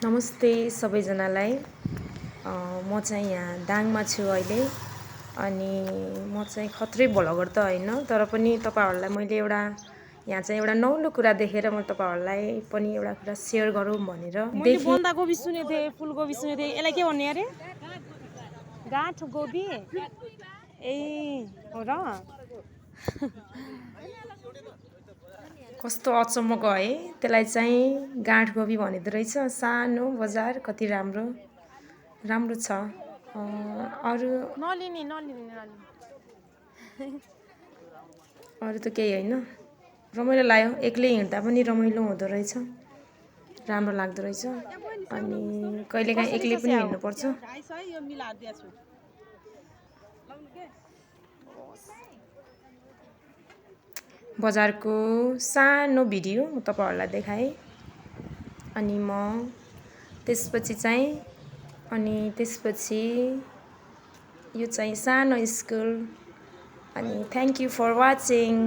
नमस्ते सबैजनालाई। म चाहिँ यहाँ दाङमा छु अहिले अनि म चाहिँ खत्रै भ्लगर त होइन, तर पनि तपाईहरुलाई मैले यहाँ चाहिँ एउटा नौलो कुरा देखेर म तपाईहरुलाई पनि एउटा कुरा शेयर गरौँ भनेर मैले बन्दाकोपी सुनेको थिएँ, फुलकोपी सुनेको थिएँ। यसलाई के भन्ने अरे? गाँठ गोबी? ए हो र? कस्तो अचम्मको है, त्यसलाई चाहिँ गाँठगोबी भनिदो रहेछ। सानो बजार, कति राम्रो छ। अरू त केही होइन, रमाइलो लाग्यो। एक्लै हिँड्दा पनि रमाइलो हुँदो रहेछ, राम्रो लाग्दो रहेछ। अनि कहिलेकाहीँ एक्लै पनि हिँड्नुपर्छ। बजारको सानो भिडियो म तपाईहरुलाई देखाएँ। अनि त्यसपछि यो चाहिँ सानो स्कुल। अनि थ्याङ्क यू फर वाचिङ।